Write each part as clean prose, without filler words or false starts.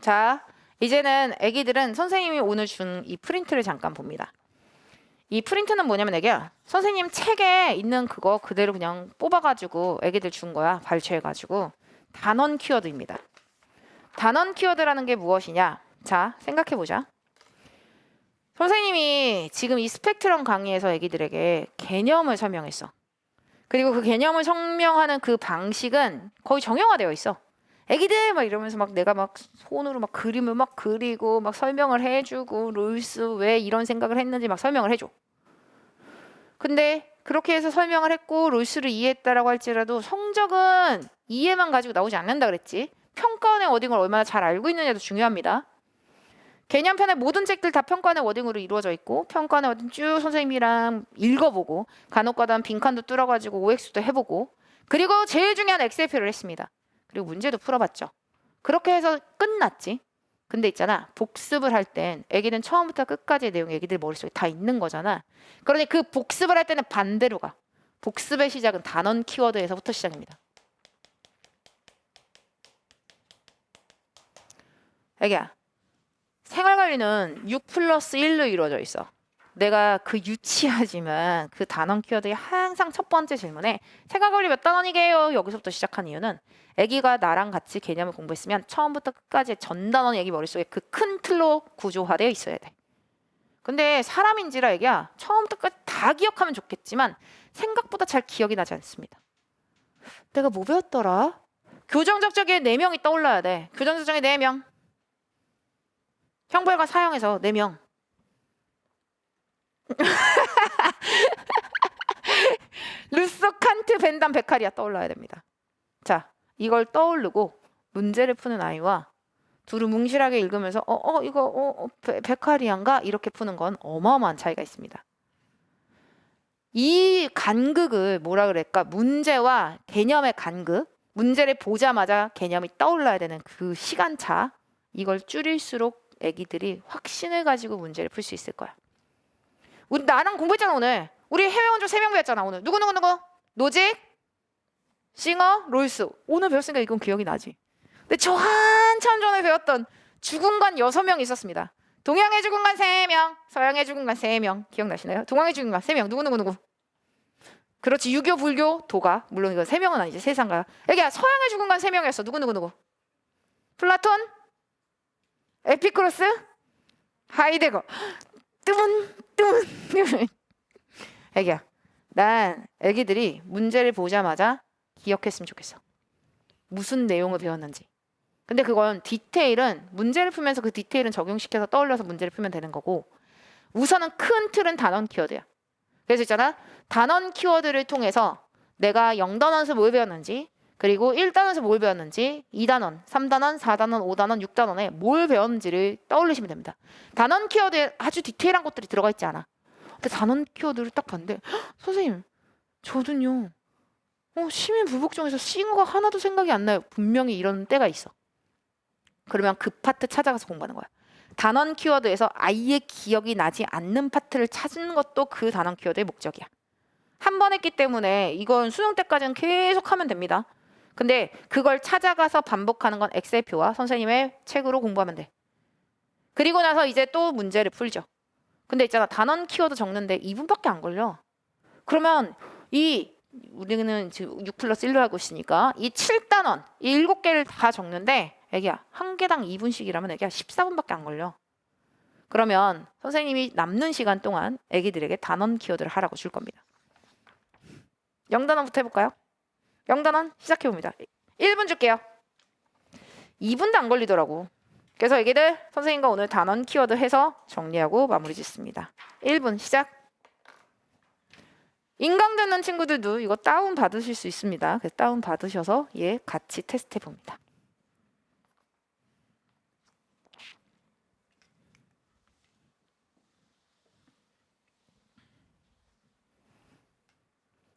자, 이제는 애기들은 선생님이 오늘 준 이 프린트를 잠깐 봅니다. 이 프린트는 뭐냐면 애기야, 선생님 책에 있는 그거 그대로 그냥 뽑아가지고 애기들 준 거야. 발췌해가지고. 단원 키워드입니다. 단원 키워드라는 게 무엇이냐? 자, 생각해보자. 선생님이 지금 이 스펙트럼 강의에서 애기들에게 개념을 설명했어. 그리고 그 개념을 설명하는 그 방식은 거의 정형화되어 있어. 애기들 막 이러면서 막 내가 막 손으로 막 그림을 막 그리고 막 설명을 해주고 롤스 왜 이런 생각을 했는지 막 설명을 해줘. 근데 그렇게 해서 설명을 했고 롤스를 이해했다라고 할지라도 성적은 이해만 가지고 나오지 않는다 그랬지. 평가원의 워딩을 얼마나 잘 알고 있느냐도 중요합니다. 개념편의 모든 책들 다 평가원의 워딩으로 이루어져 있고 평가원의 워딩 쭉 선생님이랑 읽어보고 간혹가다 빈칸도 뚫어가지고 OX도 해보고 그리고 제일 중요한 엑셀표를 했습니다. 그리고 문제도 풀어봤죠. 그렇게 해서 끝났지. 근데 있잖아, 복습을 할 땐 애기는 처음부터 끝까지의 내용이 애기들 머릿속에 다 있는 거잖아. 그러니 그 복습을 할 때는 반대로 가. 복습의 시작은 단원 키워드에서부터 시작입니다. 애기야, 생활관리는 6+1로 이루어져 있어. 내가 그 유치하지만 그 단원 키워드의 항상 첫 번째 질문에 생활관리 몇 단원이게요? 여기서부터 시작한 이유는 애기가 나랑 같이 개념을 공부했으면 처음부터 끝까지 전 단원이 애기 머릿속에 그 큰 틀로 구조화되어 있어야 돼. 근데 사람인지라 애기야 처음부터 끝까지 다 기억하면 좋겠지만 생각보다 잘 기억이 나지 않습니다. 내가 뭐 배웠더라? 교정적적에 4명이 떠올라야 돼. 교정적적에 4명. 형벌과 사형에서 4명. 루소, 칸트, 벤담, 베카리아 떠올라야 됩니다. 자, 이걸 떠오르고 문제를 푸는 아이와 둘을 뭉실하게 읽으면서 이거 베카리안가? 이렇게 푸는 건 어마어마한 차이가 있습니다. 이 간극을 뭐라 그럴까? 문제와 개념의 간극, 문제를 보자마자 개념이 떠올라야 되는 그 시간차, 이걸 줄일수록 애기들이 확신을 가지고 문제를 풀 수 있을 거야. 우리 나랑 공부했잖아 오늘. 우리 해외 원조 3명 배웠잖아 오늘. 누구? 노직, 싱어, 롤스. 오늘 배웠으니까 이건 기억이 나지. 근데 저 한참 전에 배웠던 주군관 6명 있었습니다. 동양의 주군관 3명, 서양의 주군관 3명. 기억나시나요? 동양의 주군관 3명. 누구? 그렇지. 유교, 불교, 도가. 물론 이건 3명은 아니지. 세상가. 여기야 서양의 주군관 3명이었어. 누구? 플라톤, 에피쿠로스, 하이데거. 뜨문. 애기야, 난 애기들이 문제를 보자마자 기억했으면 좋겠어. 무슨 내용을 배웠는지. 근데 그건 디테일은 문제를 풀면서 그 디테일은 적용시켜서 떠올려서 문제를 풀면 되는 거고 우선은 큰 틀은 단원 키워드야. 그래서 있잖아, 단원 키워드를 통해서 내가 0단원에서 뭘 배웠는지 그리고 1단원에서 뭘 배웠는지 2단원, 3단원, 4단원, 5단원, 6단원에 뭘 배웠는지를 떠올리시면 됩니다. 단원 키워드에 아주 디테일한 것들이 들어가 있지 않아. 근데 단원 키워드를 딱 봤는데 선생님 저는요 시민 부복종에서 싱어가 하나도 생각이 안 나요. 분명히 이런 때가 있어. 그러면 그 파트 찾아가서 공부하는 거야. 단원 키워드에서 아예 기억이 나지 않는 파트를 찾는 것도 그 단원 키워드의 목적이야. 한 번 했기 때문에 이건 수능 때까지는 계속 하면 됩니다. 근데 그걸 찾아가서 반복하는 건 엑셀표와 선생님의 책으로 공부하면 돼. 그리고 나서 이제 또 문제를 풀죠. 근데 있잖아, 단원 키워드 적는데 2분밖에 안 걸려. 그러면 우리는 지금 6+1로 하고 있으니까 이 7단원, 이 7개를 다 적는데 애기야, 한 개당 2분씩이라면 애기야 14분밖에 안 걸려. 그러면 선생님이 남는 시간 동안 애기들에게 단원 키워드를 하라고 줄 겁니다. 0단원부터 해볼까요? 0단원 시작해봅니다. 1분 줄게요. 2분도 안 걸리더라고. 그래서 애기들 선생님과 오늘 단원 키워드 해서 정리하고 마무리 짓습니다. 1분 시작. 인강 듣는 친구들도 이거 다운 받으실 수 있습니다. 그래서 다운 받으셔서 같이 테스트 해봅니다.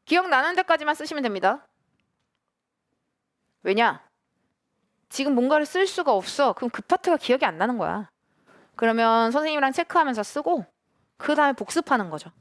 기억나는 데까지만 쓰시면 됩니다. 왜냐? 지금 뭔가를 쓸 수가 없어. 그럼 그 파트가 기억이 안 나는 거야. 그러면 선생님이랑 체크하면서 쓰고 그 다음에 복습하는 거죠.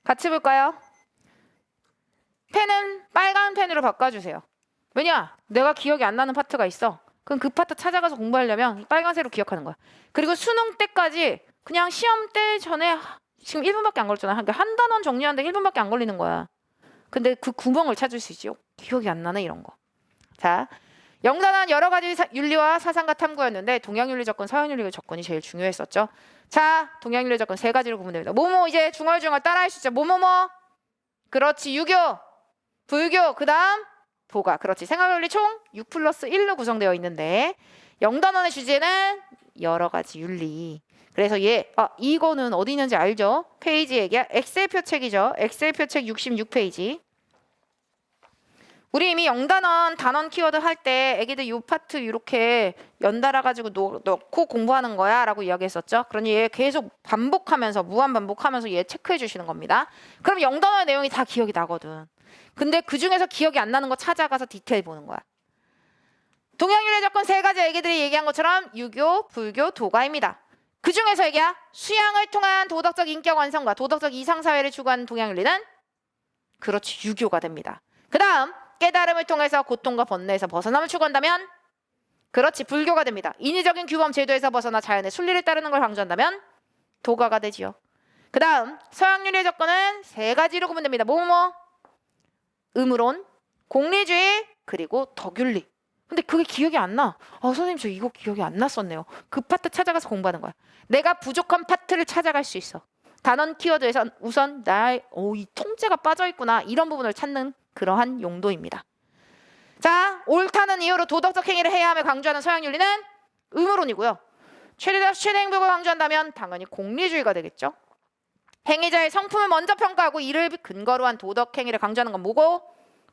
같이 볼까요? 펜은 빨간 펜으로 바꿔주세요. 왜냐? 내가 기억이 안 나는 파트가 있어. 그럼 그 파트 찾아가서 공부하려면 빨간색으로 기억하는 거야. 그리고 수능 때까지 그냥 시험 때 전에 지금 1분밖에 안 걸렸잖아. 한 단원 정리하는데 1분밖에 안 걸리는 거야. 근데 그 구멍을 찾을 수 있지. 기억이 안 나네 이런 거. 자, 영단원 여러 가지 윤리와 사상과 탐구였는데 동양윤리 접근, 서양윤리 접근이 제일 중요했었죠. 자, 동양윤리 접근 세 가지로 구분됩니다. 뭐뭐 이제 중얼중얼 따라할 수 있죠. 뭐뭐뭐. 그렇지. 유교, 불교, 그 다음 도가. 그렇지. 생활윤리 총 6 플러스 1로 구성되어 있는데 영단원의 주제는 여러 가지 윤리. 그래서 이거는 어디 있는지 알죠? 페이지 얘기야. 엑셀표 책이죠. 엑셀표 책 66페이지. 우리 이미 영단원 단원 키워드 할 때 애기들 요 파트 이렇게 연달아 가지고 넣고 공부하는 거야 라고 이야기했었죠. 그러니 얘 계속 반복하면서 무한 반복하면서 얘 체크해 주시는 겁니다. 그럼 영단원의 내용이 다 기억이 나거든. 근데 그 중에서 기억이 안 나는 거 찾아가서 디테일 보는 거야. 동양윤리 접근 세 가지 애기들이 얘기한 것처럼 유교, 불교, 도가입니다. 그 중에서 얘기야. 수양을 통한 도덕적 인격 완성과 도덕적 이상사회를 추구하는 동양윤리는 그렇지 유교가 됩니다. 그 다음 깨달음을 통해서 고통과 번뇌에서 벗어남을 추구한다면 그렇지 불교가 됩니다. 인위적인 규범 제도에서 벗어나 자연의 순리를 따르는 걸 강조한다면 도가가 되지요. 그 다음 서양윤리의 접근은 세 가지로 구분됩니다. 뭐뭐 음으론, 공리주의, 그리고 덕윤리. 근데 그게 기억이 안 나. 선생님 저 이거 기억이 안 났었네요. 그 파트 찾아가서 공부하는 거야. 내가 부족한 파트를 찾아갈 수 있어. 단원 키워드에선 우선 이 통째가 빠져있구나 이런 부분을 찾는 그러한 용도입니다. 자, 옳다는 이유로 도덕적 행위를 해야 함을 강조하는 서양윤리는 음으론이고요. 최대적 최대 행복을 강조한다면 당연히 공리주의가 되겠죠. 행위자의 성품을 먼저 평가하고 이를 근거로 한 도덕 행위를 강조하는 건 뭐고?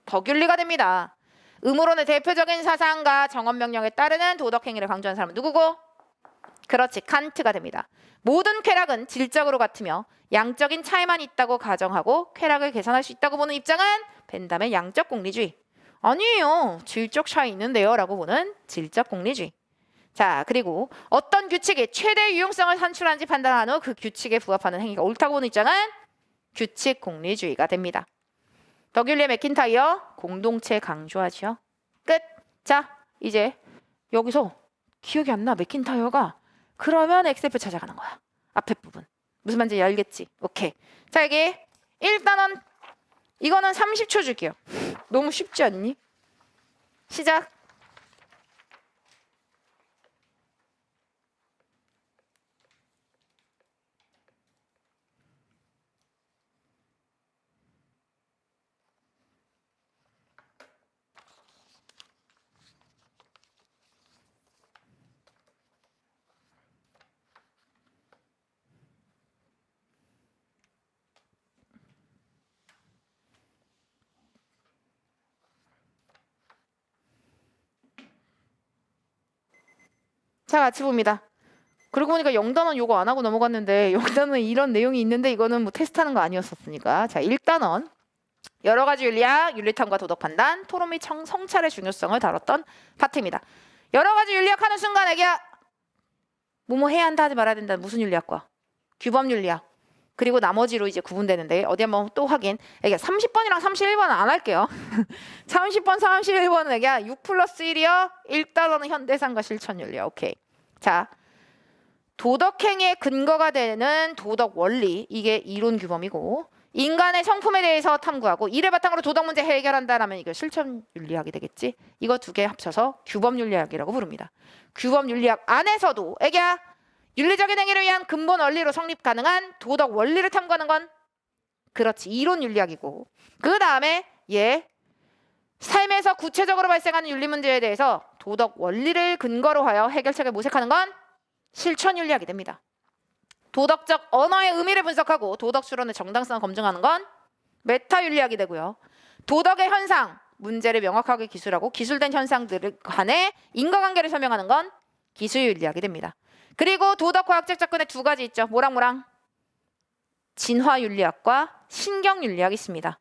덕윤리가 됩니다. 음으론의 대표적인 사상과 정언 명령에 따르는 도덕 행위를 강조하는 사람은 누구고? 그렇지 칸트가 됩니다. 모든 쾌락은 질적으로 같으며 양적인 차이만 있다고 가정하고 쾌락을 개선할 수 있다고 보는 입장은 벤담의 양적 공리주의. 아니에요. 질적 차이 있는데요 라고 보는 질적 공리주의. 자, 그리고 어떤 규칙이 최대 유용성을 산출하는지 판단한 후 그 규칙에 부합하는 행위가 옳다고 보는 입장은 규칙 공리주의가 됩니다. 덕윤리의 맥킨타이어 공동체 강조하죠. 끝. 자, 이제 여기서 기억이 안 나 맥킨타이어가 그러면 엑셀표 찾아가는 거야. 앞에 부분. 무슨 말인지 알겠지? 오케이. 자, 이게 1단원 이거는 30초 줄게요. 너무 쉽지 않니? 시작. 자, 같이 봅니다. 그러고 보니까 영단원 요거 안 하고 넘어갔는데 영단원 이런 내용이 있는데 이거는 뭐 테스트하는 거 아니었었으니까. 자, 1단원 여러 가지 윤리학, 윤리탐과 도덕 판단, 토론 및 성찰의 중요성을 다뤘던 파트입니다. 여러 가지 윤리학 하는 순간 애기야 뭐뭐 해야 한다 하지 말아야 된다. 무슨 윤리학과? 규범 윤리학. 그리고 나머지로 이제 구분되는데 어디 한번 또 확인. 애기야 30번이랑 31번은 안 할게요. 30번, 31번은 애기야 6 플러스 1이요. 1단원은 현대상과 실천윤리야. 오케이. 자, 도덕행위의 근거가 되는 도덕 원리. 이게 이론 규범이고 인간의 성품에 대해서 탐구하고 이를 바탕으로 도덕 문제 해결한다라면 이거 실천윤리학이 되겠지. 이거 두 개 합쳐서 규범윤리학이라고 부릅니다. 규범윤리학 안에서도 애기야 윤리적인 행위를 위한 근본 원리로 성립 가능한 도덕 원리를 탐구하는 건 그렇지 이론 윤리학이고 그 다음에 삶에서 구체적으로 발생하는 윤리 문제에 대해서 도덕 원리를 근거로 하여 해결책을 모색하는 건 실천 윤리학이 됩니다. 도덕적 언어의 의미를 분석하고 도덕 추론의 정당성을 검증하는 건 메타 윤리학이 되고요. 도덕의 현상, 문제를 명확하게 기술하고 기술된 현상들 간의 인과관계를 설명하는 건 기술 윤리학이 됩니다. 그리고 도덕 과학적 접근에 두 가지 있죠. 뭐랑 진화 윤리학과 신경 윤리학이 있습니다.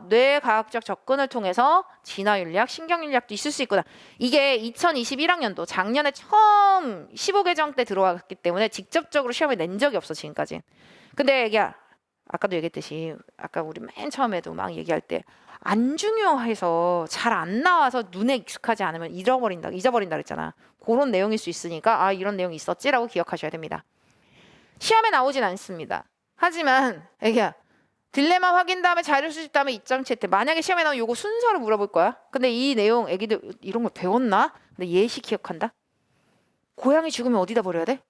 뇌과학적 접근을 통해서 진화 윤리학, 신경 윤리학도 있을 수 있구나. 이게 2021학년도 작년에 처음 15개정 때 들어왔기 때문에 직접적으로 시험에 낸 적이 없어 지금까지. 근데 애기야 아까도 얘기했듯이 아까 우리 맨 처음에도 막 얘기할 때 안 중요해서 잘 안 나와서 눈에 익숙하지 않으면 잊어버린다 그랬잖아. 그런 내용일 수 있으니까 아 이런 내용이 있었지라고 기억하셔야 됩니다. 시험에 나오진 않습니다. 하지만 애기야 딜레마 확인 다음에 자료 수집 다음에 입장 채택. 만약에 시험에 나오면 요거 순서로 물어볼 거야. 근데 이 내용 애기들 이런 거 배웠나? 근데 예시 기억한다? 고양이 죽으면 어디다 버려야 돼?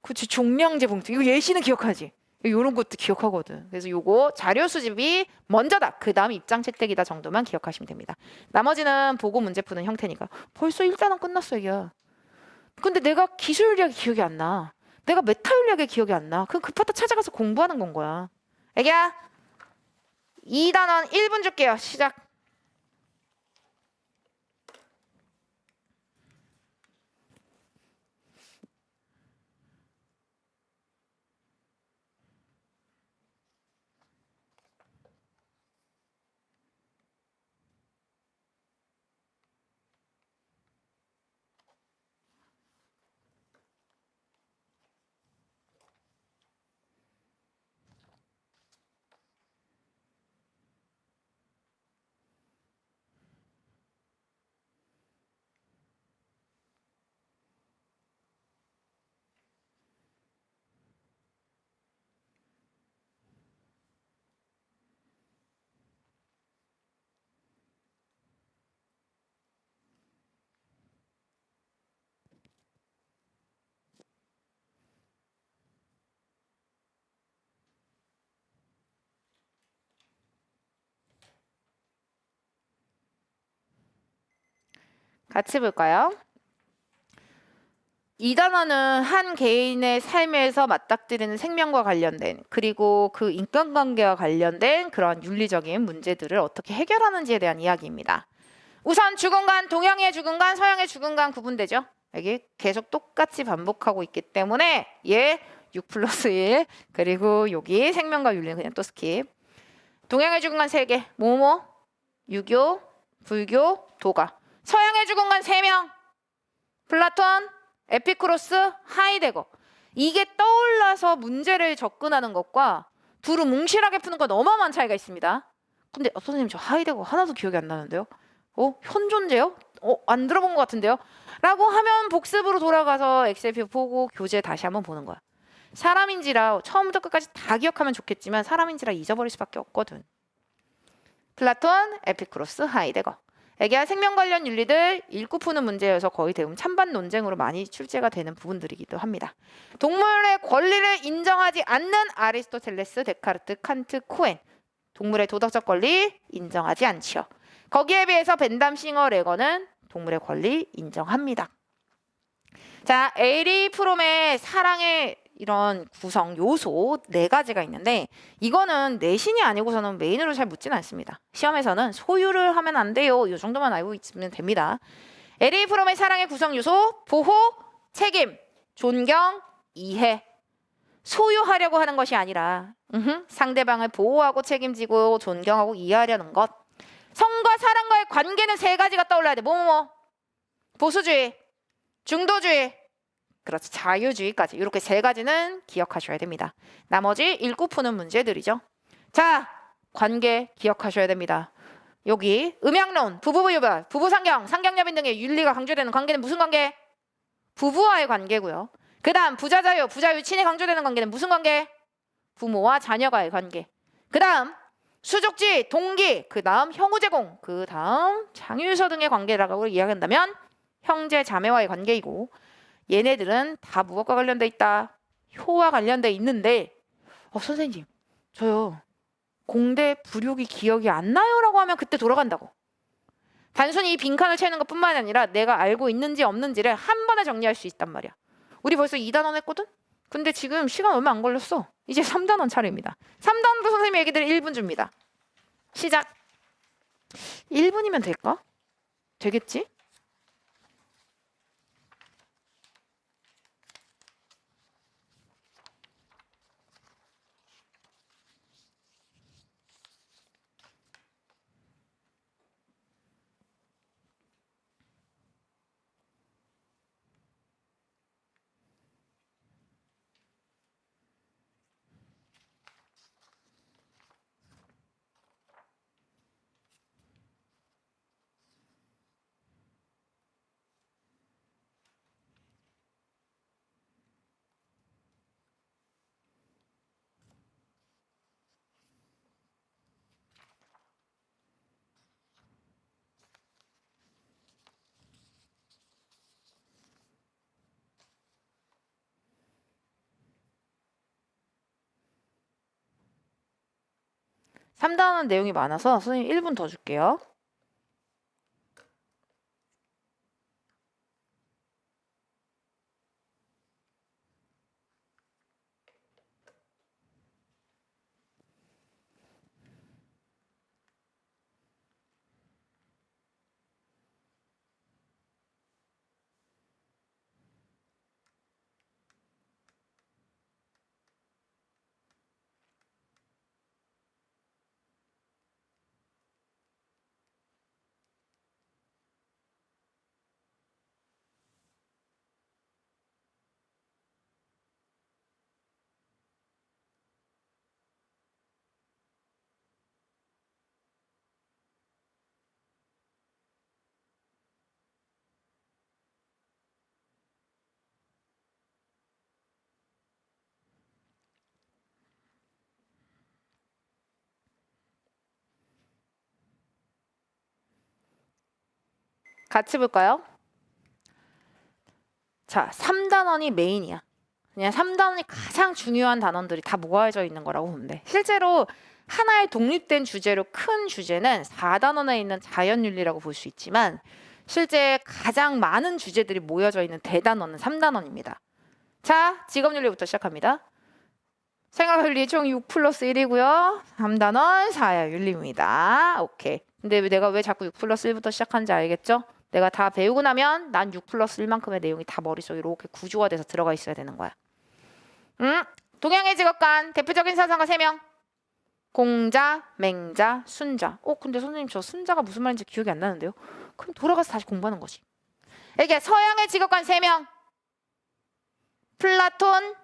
그치 종량제 봉투. 이거 예시는 기억하지? 요런 것도 기억하거든. 그래서 요거 자료 수집이 먼저다. 그 다음 입장 채택이다 정도만 기억하시면 됩니다. 나머지는 보고 문제 푸는 형태니까. 벌써 1단원 끝났어 애기야. 근데 내가 기술력이 기억이 안 나. 내가 메타윤리학이 기억이 안 나. 그럼 그 파트 찾아가서 공부하는 건 거야. 애기야 2단원 1분 줄게요. 시작. 같이 볼까요? 2단원은 한 개인의 삶에서 맞닥뜨리는 생명과 관련된 그리고 그 인간관계와 관련된 그런 윤리적인 문제들을 어떻게 해결하는지에 대한 이야기입니다. 우선 주근간 동양의 주근간 서양의 주근간 구분되죠. 여기 계속 똑같이 반복하고 있기 때문에 얘 6 플러스 1 그리고 여기 생명과 윤리는 그냥 또 스킵. 동양의 주근간 3개 뭐뭐 유교 불교 도가 서양의 주근간 3명 플라톤 에피쿠로스, 하이데거. 이게 떠올라서 문제를 접근하는 것과 둘을 뭉실하게 푸는 건 어마어마한 차이가 있습니다. 근데 선생님 저 하이데거 하나도 기억이 안 나는데요? 현존제요? 안 들어본 것 같은데요? 라고 하면 복습으로 돌아가서 엑셀표 보고 교재 다시 한번 보는 거야. 사람인지라 처음부터 끝까지 다 기억하면 좋겠지만 사람인지라 잊어버릴 수밖에 없거든. 플라톤, 에피쿠로스, 하이데거. 애기야 생명 관련 윤리들 읽고 푸는 문제여서 거의 대부분 찬반 논쟁으로 많이 출제가 되는 부분들이기도 합니다. 동물의 권리를 인정하지 않는 아리스토텔레스, 데카르트, 칸트, 코엔. 동물의 도덕적 권리 인정하지 않지요. 거기에 비해서 벤담, 싱어, 레거는 동물의 권리 인정합니다. 자, 에리 프롬의 사랑의 이런 구성 요소 4가지가 있는데 이거는 내신이 아니고서는 메인으로 잘 묻지는 않습니다. 시험에서는 소유를 하면 안 돼요. 이 정도만 알고 있으면 됩니다. 에리 프롬의 사랑의 구성 요소 보호, 책임, 존경, 이해. 소유하려고 하는 것이 아니라 상대방을 보호하고 책임지고 존경하고 이해하려는 것. 성과 사랑과의 관계는 3가지가 떠올라야 돼. 뭐뭐뭐 보수주의, 중도주의, 그렇지 자유주의까지 이렇게 3가지는 기억하셔야 됩니다. 나머지 읽고 푸는 문제들이죠. 자 관계 기억하셔야 됩니다. 여기 음양론, 부부유별, 부부상경, 상경야빈 등의 윤리가 강조되는 관계는 무슨 관계? 부부와의 관계고요. 그 다음 부자자유, 부자유친이 강조되는 관계는 무슨 관계? 부모와 자녀가의 관계. 그 다음 수족지, 동기, 그 다음 형우제공, 그 다음 장유유서 등의 관계라고 이야기한다면 형제, 자매와의 관계이고 얘네들은 다 무엇과 관련돼 있다? 효와 관련돼 있는데 선생님 저요 공대 부력이 기억이 안 나요 라고 하면 그때 돌아간다고. 단순히 이 빈칸을 채우는 것뿐만 아니라 내가 알고 있는지 없는지를 한 번에 정리할 수 있단 말이야. 우리 벌써 2단원 했거든? 근데 지금 시간 얼마 안 걸렸어. 이제 3단원 차례입니다. 3단원도 선생님 얘기들 1분 줍니다. 시작. 1분이면 될까? 되겠지? 3단원 내용이 많아서 선생님 1분 더 줄게요. 같이 볼까요? 자, 3단원이 메인이야. 그냥 3단원이 가장 중요한 단원들이 다 모아져 있는 거라고 보면 돼. 실제로 하나의 독립된 주제로 큰 주제는 4단원에 있는 자연윤리라고 볼 수 있지만 실제 가장 많은 주제들이 모여져 있는 대단원은 3단원입니다. 자, 직업윤리부터 시작합니다. 생활윤리 총 6 플러스 1이고요. 3단원 사회윤리입니다. 오케이. 근데 내가 왜 자꾸 6 플러스 1부터 시작하는지 알겠죠? 내가 다 배우고 나면 난 6 플러스 1만큼의 내용이 다 머릿속에 이렇게 구조화 돼서 들어가 있어야 되는 거야. 동양의 직업관 대표적인 사상가 3명. 공자, 맹자, 순자. 근데 선생님 저 순자가 무슨 말인지 기억이 안 나는데요. 그럼 돌아가서 다시 공부하는 거지. 이게 서양의 직업관 3명. 플라톤,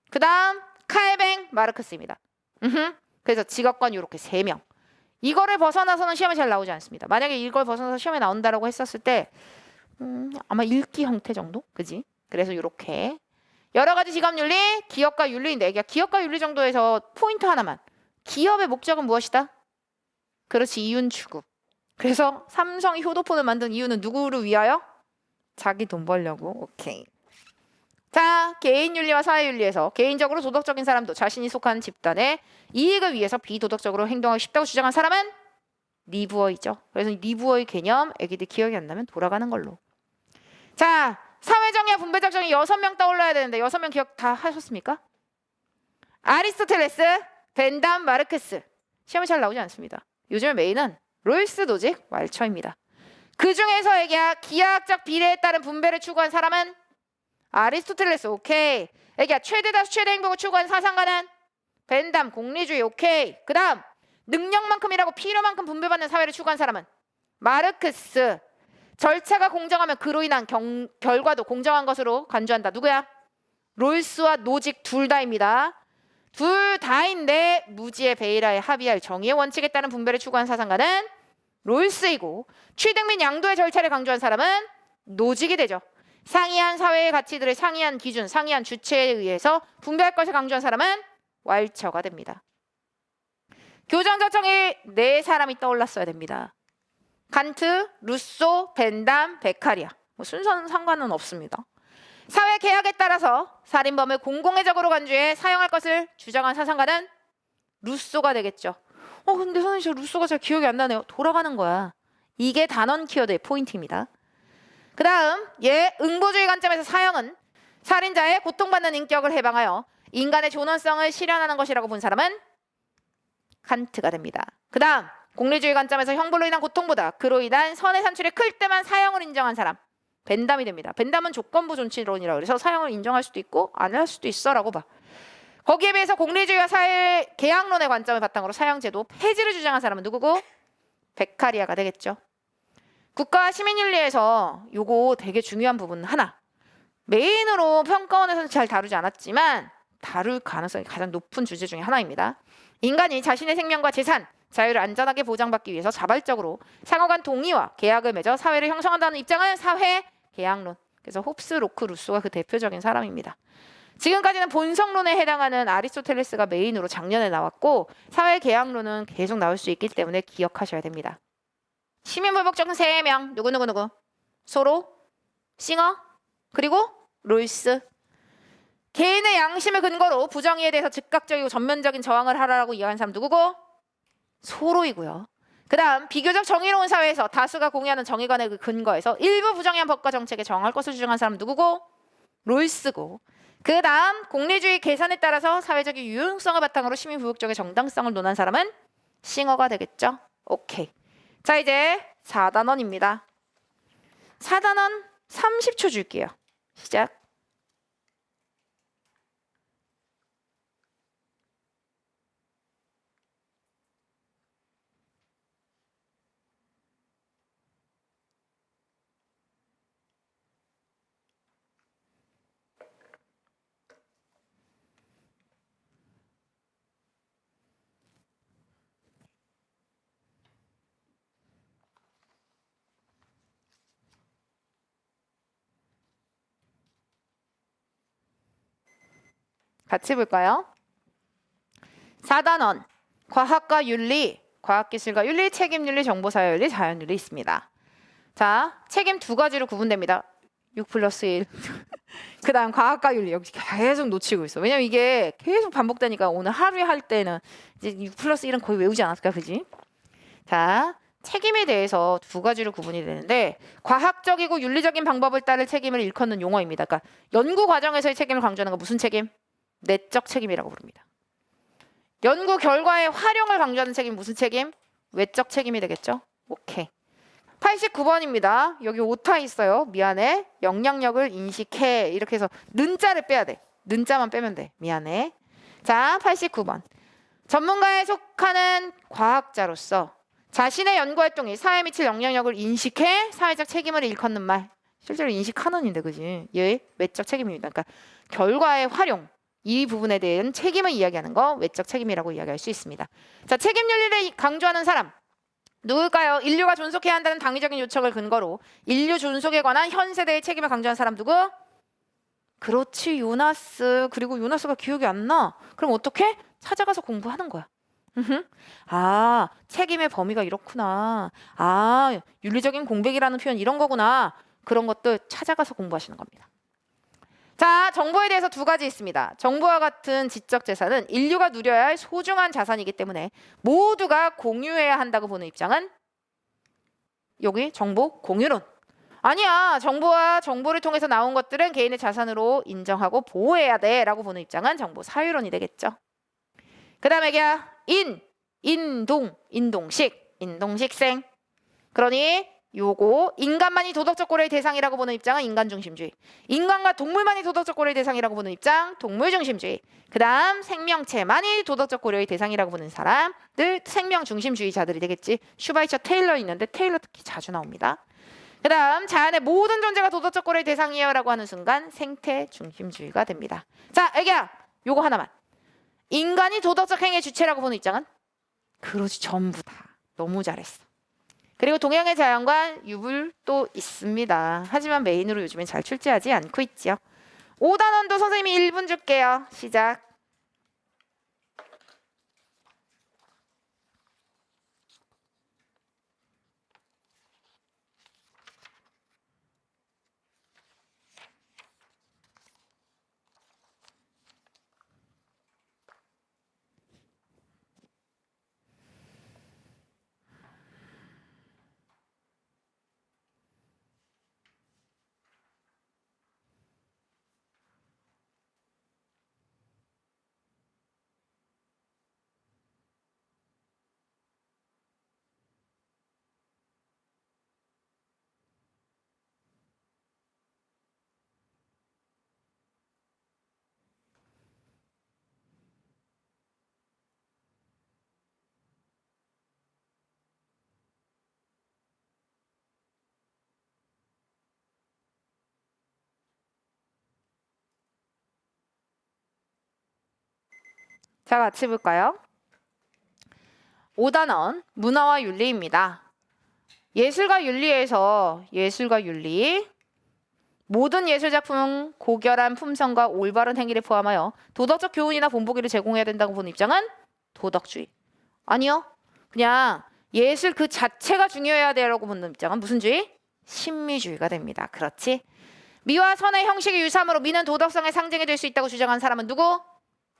그 다음 칼뱅, 마르크스입니다. 그래서 직업관 이렇게 3명. 이거를 벗어나서는 시험에 잘 나오지 않습니다. 만약에 이걸 벗어나서 시험에 나온다라고 했었을 때 아마 읽기 형태 정도? 그지? 그래서 이렇게 여러 가지 직업윤리, 기업과 윤리인데 기업과 윤리 정도에서 포인트 하나만. 기업의 목적은 무엇이다? 그렇지, 이윤 추구. 그래서 삼성이 효도폰을 만든 이유는 누구를 위하여? 자기 돈 벌려고. 오케이. 자, 개인윤리와 사회윤리에서 개인적으로 도덕적인 사람도 자신이 속한 집단의 이익을 위해서 비도덕적으로 행동하기 쉽다고 주장한 사람은 리브어이죠. 그래서 리브어의 개념, 애기들 기억이 안 나면 돌아가는 걸로. 자, 사회정의와 분배적 정의 6명 떠올라야 되는데 6명 기억 다 하셨습니까? 아리스토텔레스, 벤담, 마르크스. 시험에 잘 나오지 않습니다. 요즘 메인은 롤스 노직, 왈처입니다. 그 중에서 애기야 기하학적 비례에 따른 분배를 추구한 사람은 아리스토텔레스. 오케이. 애기야 최대 다수 최대 행복을 추구한 사상가는 벤담, 공리주의. 오케이. 그 다음 능력만큼이라고 필요만큼 분배받는 사회를 추구한 사람은 마르크스. 절차가 공정하면 그로 인한 결과도 공정한 것으로 간주한다. 누구야? 롤스와 노직 둘 다입니다. 둘 다인데 무지의 베이라에 합의할 정의의 원칙에 따른 분배를 추구한 사상가는 롤스이고 취득 및 양도의 절차를 강조한 사람은 노직이 되죠. 상이한 사회의 가치들의 상이한 기준, 상이한 주체에 의해서 분배할 것을 강조한 사람은 왈처가 됩니다. 교정적 정의 4사람이 떠올랐어야 됩니다. 칸트, 루소, 벤담, 베카리아. 순서는 상관은 없습니다. 사회 계약에 따라서 살인범을 공공의적으로 간주해 사형할 것을 주장한 사상가는 루소가 되겠죠. 근데 선생님 저 루소가 잘 기억이 안 나네요. 돌아가는 거야. 이게 단원 키워드의 포인트입니다. 그 다음 응보주의 관점에서 사형은 살인자의 고통받는 인격을 해방하여 인간의 존엄성을 실현하는 것이라고 본 사람은 칸트가 됩니다. 그 다음 공리주의 관점에서 형벌로 인한 고통보다 그로 인한 선의 산출이 클 때만 사형을 인정한 사람 벤담이 됩니다. 벤담은 조건부 존치론이라고 그래서 사형을 인정할 수도 있고 안 할 수도 있어라고 봐. 거기에 비해서 공리주의와 사회 계약론의 관점을 바탕으로 사형제도 폐지를 주장한 사람은 누구고? 베카리아가 되겠죠. 국가 시민윤리에서 요거 되게 중요한 부분 하나. 메인으로 평가원에서는 잘 다루지 않았지만 다룰 가능성이 가장 높은 주제 중에 하나입니다. 인간이 자신의 생명과 재산, 자유를 안전하게 보장받기 위해서 자발적으로 상호간 동의와 계약을 맺어 사회를 형성한다는 입장은 사회 계약론. 그래서 홉스, 로크, 루소가 그 대표적인 사람입니다. 지금까지는 본성론에 해당하는 아리스토텔레스가 메인으로 작년에 나왔고 사회 계약론은 계속 나올 수 있기 때문에 기억하셔야 됩니다. 시민불복종 3명 누구? 소로, 싱어, 그리고 롤스. 개인의 양심을 근거로 부정의에 대해서 즉각적이고 전면적인 저항을 하라고 이야기한 사람 누구고? 소로이고요. 그 다음 비교적 정의로운 사회에서 다수가 공유하는 정의관의 그 근거에서 일부 부정한 법과 정책에 정할 것을 주장한 사람 누구고? 롤스고. 그 다음 공리주의 계산에 따라서 사회적인 유용성을 바탕으로 시민부역적의 정당성을 논한 사람은 싱어가 되겠죠. 오케이. 자, 이제 4단원입니다. 4단원 30초 줄게요. 시작. 같이 볼까요? 4단원 과학과 윤리, 과학기술과 윤리, 책임윤리, 정보사회윤리, 자연윤리 있습니다. 자, 책임 두 가지로 구분됩니다. 6 플러스 1. 그 다음 과학과 윤리 여기 계속 놓치고 있어. 왜냐면 이게 계속 반복되니까 오늘 하루에 할 때는 이제 6 플러스 1은 거의 외우지 않았을까, 그지? 자, 책임에 대해서 두 가지로 구분이 되는데 과학적이고 윤리적인 방법을 따를 책임을 일컫는 용어입니다. 그러니까 연구 과정에서의 책임을 강조하는 거 무슨 책임? 내적 책임이라고 부릅니다. 연구 결과의 활용을 강조하는 책임 무슨 책임? 외적 책임이 되겠죠? 오케이. 89번입니다. 여기 오타 있어요. 미안해. 영향력을 인식해. 이렇게 해서 는자를 빼야 돼. 는자만 빼면 돼. 미안해. 자, 89번. 전문가에 속하는 과학자로서 자신의 연구활동이 사회에 미칠 영향력을 인식해 사회적 책임을 일컫는 말. 실제로 인식하는인데, 그지? 얘 외적 책임입니다. 그러니까 결과의 활용. 이 부분에 대한 책임을 이야기하는 거 외적 책임이라고 이야기할 수 있습니다. 자, 책임 윤리를 강조하는 사람 누굴까요? 인류가 존속해야 한다는 당위적인 요청을 근거로 인류 존속에 관한 현 세대의 책임을 강조한 사람 누구? 그렇지, 요나스. 그리고 요나스가 기억이 안 나. 그럼 어떻게? 찾아가서 공부하는 거야. 아, 책임의 범위가 이렇구나. 아, 윤리적인 공백이라는 표현 이런 거구나. 그런 것들 찾아가서 공부하시는 겁니다. 자, 정보에 대해서 두 가지 있습니다. 정보와 같은 지적 재산은 인류가 누려야 할 소중한 자산이기 때문에 모두가 공유해야 한다고 보는 입장은 여기 정보 공유론. 아니야, 정보와 정보를 통해서 나온 것들은 개인의 자산으로 인정하고 보호해야 돼 라고 보는 입장은 정보 사유론이 되겠죠. 그 다음에 인동식생. 그러니 요거 인간만이 도덕적 고려의 대상이라고 보는 입장은 인간중심주의. 인간과 동물만이 도덕적 고려의 대상이라고 보는 입장 동물중심주의. 그 다음 생명체만이 도덕적 고려의 대상이라고 보는 사람들 생명중심주의자들이 되겠지. 슈바이처 테일러 있는데 테일러 특히 자주 나옵니다. 그 다음 자연의 모든 존재가 도덕적 고려의 대상이에요 라고 하는 순간 생태중심주의가 됩니다. 자, 애기야 요거 하나만. 인간이 도덕적 행위의 주체라고 보는 입장은 그러지, 전부 다. 너무 잘했어. 그리고 동양의 자연과 유불도 있습니다. 하지만 메인으로 요즘엔 잘 출제하지 않고 있죠. 5단원도 선생님이 1분 줄게요. 시작. 자, 같이 볼까요? 5단원 문화와 윤리입니다. 예술과 윤리에서 예술과 윤리 모든 예술작품은 고결한 품성과 올바른 행위를 포함하여 도덕적 교훈이나 본보기를 제공해야 된다고 보는 입장은 도덕주의. 아니요. 그냥 예술 그 자체가 중요해야 되라고 보는 입장은 무슨 주의? 신미주의가 됩니다. 그렇지? 미와 선의 형식의 유산으로 미는 도덕성의 상징이 될 수 있다고 주장한 사람은 누구?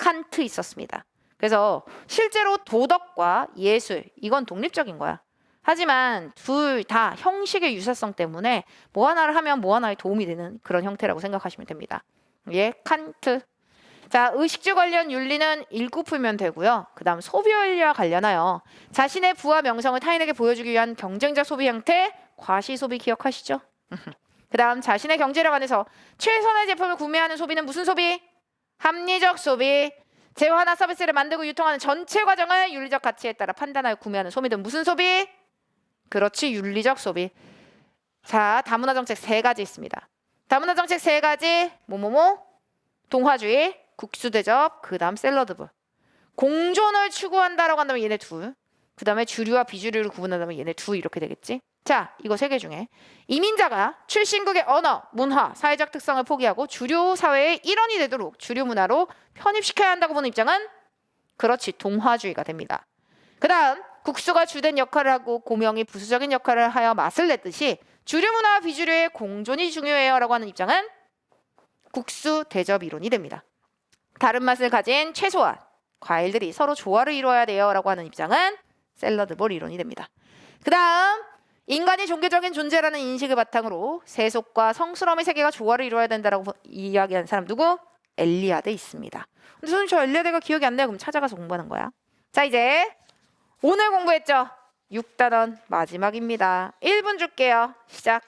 칸트 있었습니다. 그래서 실제로 도덕과 예술 이건 독립적인 거야. 하지만 둘 다 형식의 유사성 때문에 뭐 하나를 하면 뭐 하나에 도움이 되는 그런 형태라고 생각하시면 됩니다. 예, 칸트. 자, 의식주 관련 윤리는 읽고 풀면 되고요. 그 다음 소비 원리와 관련하여 자신의 부와 명성을 타인에게 보여주기 위한 경쟁적 소비 형태, 과시소비 기억하시죠? 그 다음 자신의 경제력 안에서 최선의 제품을 구매하는 소비는 무슨 소비? 합리적 소비. 재화나 서비스를 만들고 유통하는 전체 과정을 윤리적 가치에 따라 판단하여 구매하는 소비는 무슨 소비? 그렇지, 윤리적 소비. 자, 다문화 정책 3가지 있습니다. 다문화 정책 3가지 뭐뭐뭐 동화주의, 국수대접, 그 다음 샐러드부. 공존을 추구한다라고 한다면 얘네 둘. 그 다음에 주류와 비주류를 구분한다면 얘네 둘 이렇게 되겠지. 자, 이거 3개 중에 이민자가 출신국의 언어, 문화, 사회적 특성을 포기하고 주류 사회의 일원이 되도록 주류 문화로 편입시켜야 한다고 보는 입장은 그렇지, 동화주의가 됩니다. 그 다음 국수가 주된 역할을 하고 고명이 부수적인 역할을 하여 맛을 냈듯이 주류 문화와 비주류의 공존이 중요해요 라고 하는 입장은 국수 대접 이론이 됩니다. 다른 맛을 가진 채소와 과일들이 서로 조화를 이루어야 돼요 라고 하는 입장은 샐러드볼 이론이 됩니다. 그 다음 인간이 종교적인 존재라는 인식을 바탕으로 세속과 성스러움의 세계가 조화를 이루어야 된다라고 이야기하는 사람 누구? 엘리아드 있습니다. 근데 선생님 저 엘리아드가 기억이 안 나요. 그럼 찾아가서 공부하는 거야. 자, 이제 오늘 공부했죠? 6단원 마지막입니다. 1분 줄게요. 시작.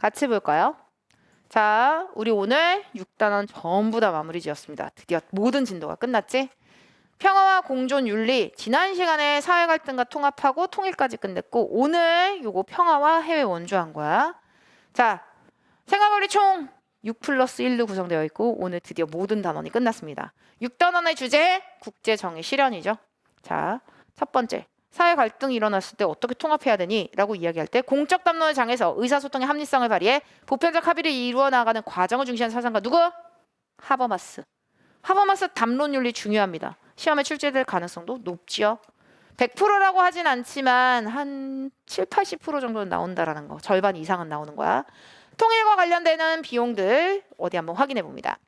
같이 볼까요? 자, 우리 오늘 6단원 전부 다 마무리 지었습니다. 드디어 모든 진도가 끝났지? 평화와 공존 윤리, 지난 시간에 사회 갈등과 통합하고 통일까지 끝냈고 오늘 요거 평화와 해외 원주한 거야. 자, 생활거리 총 6 플러스 1로 구성되어 있고 오늘 드디어 모든 단원이 끝났습니다. 6단원의 주제, 국제정의 실현이죠. 자, 첫 번째. 사회 갈등이 일어났을 때 어떻게 통합해야 되니? 라고 이야기할 때 공적 담론을 장에서 의사소통의 합리성을 발휘해 보편적 합의를 이루어 나가는 과정을 중시하는 사상가 누구? 하버마스. 하버마스 담론 윤리 중요합니다. 시험에 출제될 가능성도 높지요. 100%라고 하진 않지만 한 7, 80% 정도는 나온다라는 거. 절반 이상은 나오는 거야. 통일과 관련되는 비용들 어디 한번 확인해 봅니다.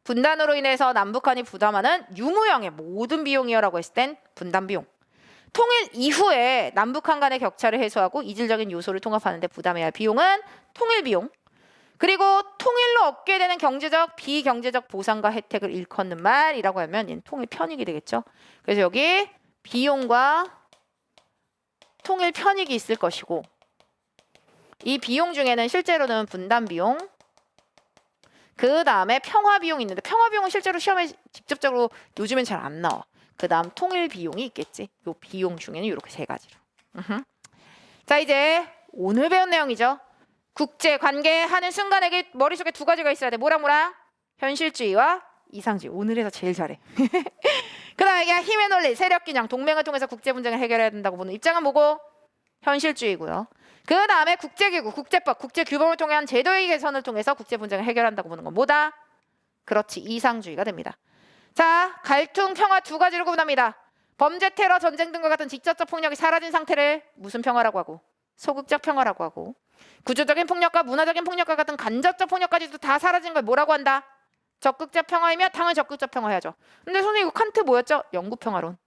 분단으로 인해서 남북한이 부담하는 유무형의 모든 비용이요라고 했을 땐 분단 비용. 통일 이후에 남북한 간의 격차를 해소하고 이질적인 요소를 통합하는 데 부담해야 할 비용은 통일 비용. 그리고 통일로 얻게 되는 경제적, 비경제적 보상과 혜택을 일컫는 말이라고 하면 얘는 통일 편익이 되겠죠. 그래서 여기 비용과 통일 편익이 있을 것이고 이 비용 중에는 실제로는 분담 비용, 그 다음에 평화 비용이 있는데 평화 비용은 실제로 시험에 직접적으로 요즘엔 잘 안 나와. 그 다음 통일 비용이 있겠지. 요 비용 중에는 이렇게 3가지로. 자, 이제 오늘 배운 내용이죠. 국제 관계하는 순간에 머릿속에 2가지가 있어야 돼. 뭐랑? 현실주의와 이상주의. 오늘에서 제일 잘해. 그 다음에 힘의 논리, 세력균형, 동맹을 통해서 국제 분쟁을 해결해야 된다고 보는 입장은 뭐고? 현실주의고요. 그 다음에 국제기구, 국제법, 국제규범을 통한 제도의 개선을 통해서 국제 분쟁을 해결한다고 보는 건 뭐다? 그렇지, 이상주의가 됩니다. 자, 갈등, 평화 2가지로 구분합니다. 범죄, 테러, 전쟁 등과 같은 직접적 폭력이 사라진 상태를 무슨 평화라고 하고 소극적 평화라고 하고 구조적인 폭력과 문화적인 폭력과 같은 간접적 폭력까지도 다 사라진 걸 뭐라고 한다? 적극적 평화이며 당연히 적극적 평화해야죠. 근데 선생님 이거 칸트 뭐였죠? 영구 평화론.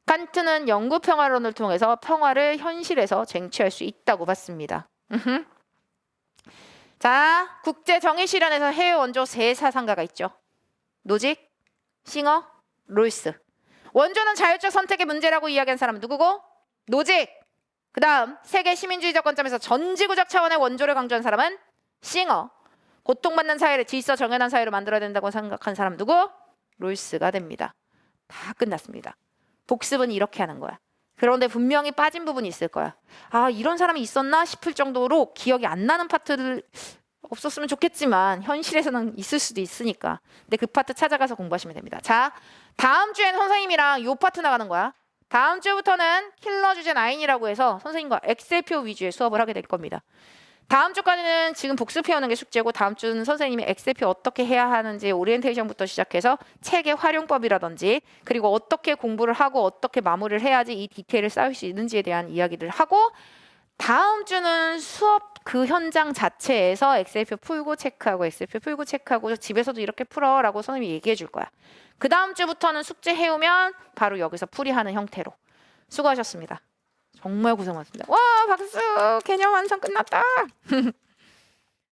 칸트는 영구 평화론을 통해서 평화를 현실에서 쟁취할 수 있다고 봤습니다. 자, 국제 정의 실현에서 해외 원조 세 사상가가 있죠. 노직, 싱어, 롤스. 원조는 자율적 선택의 문제라고 이야기한 사람은 누구고? 노직. 그 다음 세계 시민주의적 관점에서 전지구적 차원의 원조를 강조한 사람은 싱어. 고통받는 사회를 질서 정연한 사회로 만들어야 된다고 생각한 사람 누구? 롤스가 됩니다. 다 끝났습니다. 복습은 이렇게 하는 거야. 그런데 분명히 빠진 부분이 있을 거야. 아, 이런 사람이 있었나 싶을 정도로 기억이 안 나는 파트를 없었으면 좋겠지만 현실에서는 있을 수도 있으니까. 근데 그 파트 찾아가서 공부하시면 됩니다. 자, 다음 주엔 선생님이랑 요 파트 나가는 거야. 다음 주부터는 킬러 주제 9이라고 해서 선생님과 엑셀표 위주의 수업을 하게 될 겁니다. 다음 주까지는 지금 복습해오는 게 숙제고 다음 주는 선생님이 엑셀표 어떻게 해야 하는지 오리엔테이션부터 시작해서 책의 활용법이라든지 그리고 어떻게 공부를 하고 어떻게 마무리를 해야지 이 디테일을 쌓을 수 있는지에 대한 이야기를 하고 다음 주는 수업 그 현장 자체에서 엑셀표 풀고 체크하고 엑셀표 풀고 체크하고 집에서도 이렇게 풀어라고 선생님이 얘기해 줄 거야. 그 다음 주부터는 숙제 해오면 바로 여기서 풀이하는 형태로. 수고하셨습니다. 정말 고생 많습니다. 와, 박수! 개념 완성 끝났다.